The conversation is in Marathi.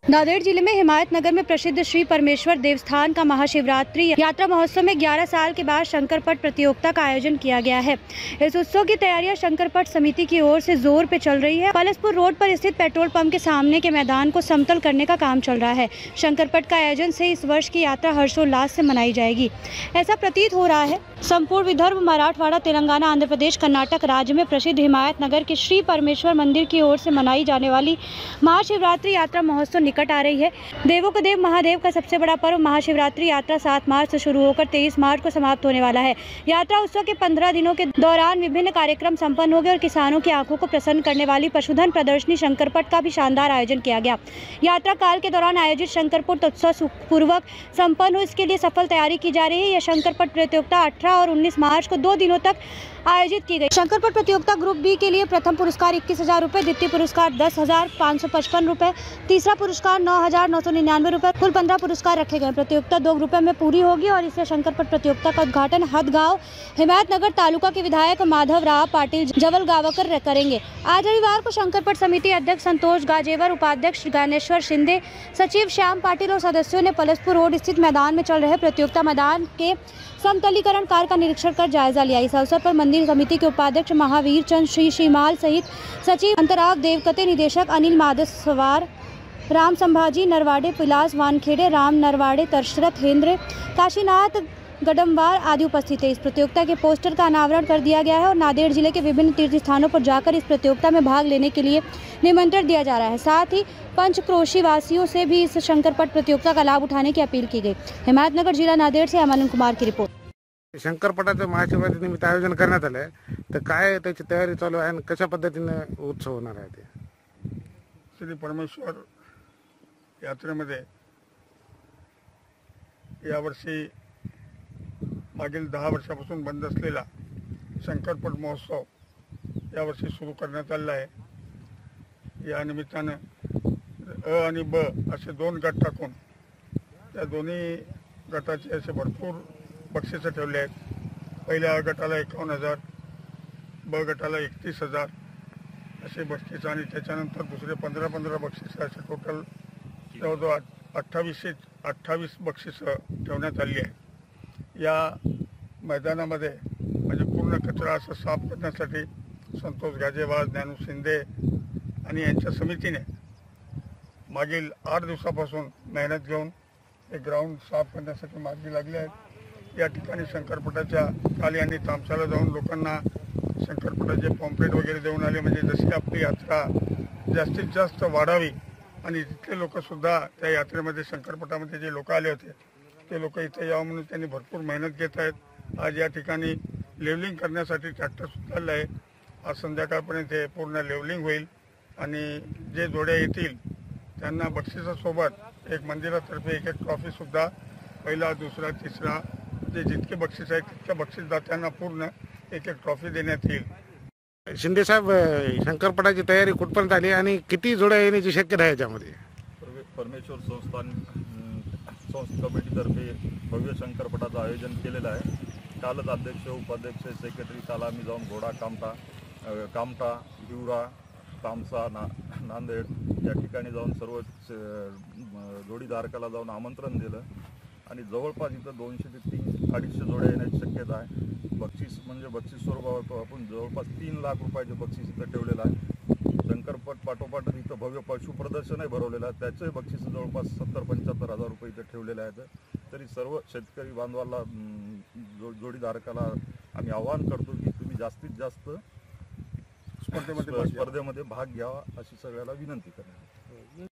नांदेड़ जिले में हिमायतनगर में प्रसिद्ध श्री परमेश्वर देवस्थान का महाशिवरात्रि यात्रा महोत्सव में 11 साल के बाद शंकरपट प्रतियोगिता का आयोजन किया गया है। इस उत्सव की तैयारियां शंकरपट समिति की ओर से जोर पे चल रही है। पलसपुर रोड पर स्थित पेट्रोल पंप के सामने के मैदान को समतल करने का काम चल रहा है। शंकरपट का आयोजन से इस वर्ष की यात्रा हर्षोल्लास से मनाई जाएगी, ऐसा प्रतीत हो रहा है। संपूर्ण विदर्भ, मराठवाड़ा, तेलंगाना, आंध्र प्रदेश, कर्नाटक राज्य में प्रसिद्ध हिमायतनगर के श्री परमेश्वर मंदिर की ओर से मनाई जाने वाली महाशिवरात्रि यात्रा महोत्सव निकट आ रही है। देवों के देव महादेव का सबसे बड़ा पर्व महाशिवरात्रि यात्रा 7 मार्च से शुरू होकर 23 मार्च को समाप्त होने वाला है। यात्रा उत्सव के 15 दिनों के दौरान विभिन्न कार्यक्रम संपन्न हो गए और किसानों की आंखों को प्रसन्न करने वाली पशुधन प्रदर्शनी शंकरपट का भी शानदार आयोजन किया गया। यात्रा काल के दौरान आयोजित शंकरपट उत्सव सुखपूर्वक संपन्न हो, इसके लिए सफल तैयारी की जा रही है। यह शंकरपट प्रतियोगिता 18 और 19 मार्च को 2 दिनों तक आयोजित की गई। शंकरपट प्रतियोगिता ग्रुप बी के लिए प्रथम पुरस्कार 21,000 रुपए, द्वितीय पुरस्कार 10,555 रुपए, तीसरा पुरस्कार 9,999 रुपए, कुल 15 पुरस्कार रखे गए। प्रतियोगिता 2 ग्रुपों में पूरी होगी और इससे शंकरपट प्रतियोगिता का उद्घाटन हदगांव हिमायतनगर तालुका के विधायक माधव राव पाटिल जवलगावकर करेंगे। आज रविवार को शंकरपट समिति अध्यक्ष संतोष गाजेवर, उपाध्यक्ष ज्ञानेश्वर शिंदे, सचिव श्याम पाटिल और सदस्यों ने पलसपुर रोड स्थित मैदान में चल रहे प्रतियोगिता मैदान के समतलीकरण कार्य का निरीक्षण कर जायजा लिया। इस अवसर पर मंदिर समिति के उपाध्यक्ष महावीर चंद श्री श्रीमाल सहित सचिव अंतराग देवकते, निदेशक अनिल मादेसवार, राम संभाजी नरवाड़े, पिलास वानखेड़े, राम नरवाड़े, तरशरथ हेंद्रे, काशीनाथ गडम्बार आदि उपस्थित है। इस प्रतियोगिता के पोस्टर का अनावरण कर दिया गया है और नांदेड़ जिले के विभिन्न तीर्थ स्थानों पर जाकर इस प्रतियोगिता में भाग लेने के लिए निमंत्रण दिया जा रहा है। साथ ही पंचक्रोशी वासियों से भी इस शंकरपट प्रतियोगिता का लाभ उठाने की अपील की गई। हिमायतनगर जिला नांदेड़ से अमन कुमार की रिपोर्ट। शंकरपटाचं महाशिवरात्री निमित्त आयोजन करण्यात आलं आहे, तर काय त्याची तयारी चालू आहे आणि कशा पद्धतीने उत्सव होणार आहे? ते श्री परमेश्वर यात्रेमध्ये यावर्षी मागील 10 वर्षापासून बंद असलेला शंकरपट महोत्सव यावर्षी सुरू करण्यात आलेला आहे। या निमित्तानं अ आणि ब असे 2 गट टाकून त्या दोन्ही गटाचे असे भरपूर बक्षिसं ठेवले आहेत। पहिल्या गटाला 51,000, ब गटाला 31,000 असे बक्षीस आणि त्याच्यानंतर दुसरे 15 बक्षीस असे टोटल जवळजवळ 28 बक्षिसं ठेवण्यात आली आहे। या मैदानामध्ये म्हणजे पूर्ण कचरा असं साफ करण्यासाठी संतोष गाजेवार, ज्ञानू शिंदे आणि यांच्या समितीने मागील 8 दिवसापासून मेहनत घेऊन हे ग्राउंड साफ करण्यासाठी मार्गी लागले आहेत। या ठिकाणी शंकरपटाच्या काल यांनी तामसाला जाऊन लोकांना शंकरपटाचे पॉम्पलेट वगैरे देऊन आले, म्हणजे जशी आपली यात्रा जास्तीत जास्त वाढावी आणि तिथले लोकसुद्धा त्या यात्रेमध्ये शंकरपटामध्ये जे लोक आले होते ते लोक इथे यावं म्हणून त्यांनी भरपूर मेहनत घेत आहेत। आज या ठिकाणी लेवलिंग करण्यासाठी ट्रॅक्टर सुद्धा आले आहे। आज संध्याकाळपर्यंत हे पूर्ण लेवलिंग होईल आणि जे जोड्या येतील त्यांना बक्षिसासोबत एक मंदिरातर्फे एक ट्रॉफीसुद्धा पहिला, दुसरा, तिसरा जे जितके बक्षीस आहेत तितक्या बक्षीसदात्यांना पूर्ण एक ट्रॉफी देण्यात येईल। शिंदे साहेब, शंकरपटाची तयारी कुठपर्यंत आली आणि किती जोड्या येण्याची शक्यता आहे याच्यामध्ये? परमेश्वर कमिटीतर्फे भव्य शंकरपटाचं आयोजन केलेलं आहे। कालच अध्यक्ष, उपाध्यक्ष, सेक्रेटरी काल आम्ही जाऊन घोडा, कामटा, हिवरा, तामसा, नांदेड या ठिकाणी जाऊन सर्व जोडीधारकाला जाऊन आमंत्रण दिलं आणि जवळपास इथं 200 ते 250 जोड्या येण्याची शक्यता आहे। बक्षीस म्हणजे बक्षीस स्वरूपावर आपण जवळपास 3 लाख रुपयाचे बक्षीस इथं ठेवलेलं आहे। शंकरपट पाठोपाठ इथं भव्य पशु प्रदर्शनही भरवलेलं आहे, त्याचे बक्षीस जवळपास 70-75 हजार रुपये इथं ठेवलेले आहेत। तरी सर्व शेतकरी बांधवाला, जोडीधारकाला आम्ही आवाहन करतो की तुम्ही जास्तीत जास्त स्पर्धेमध्ये भाग घ्यावा अशी सगळ्याला विनंती करतो।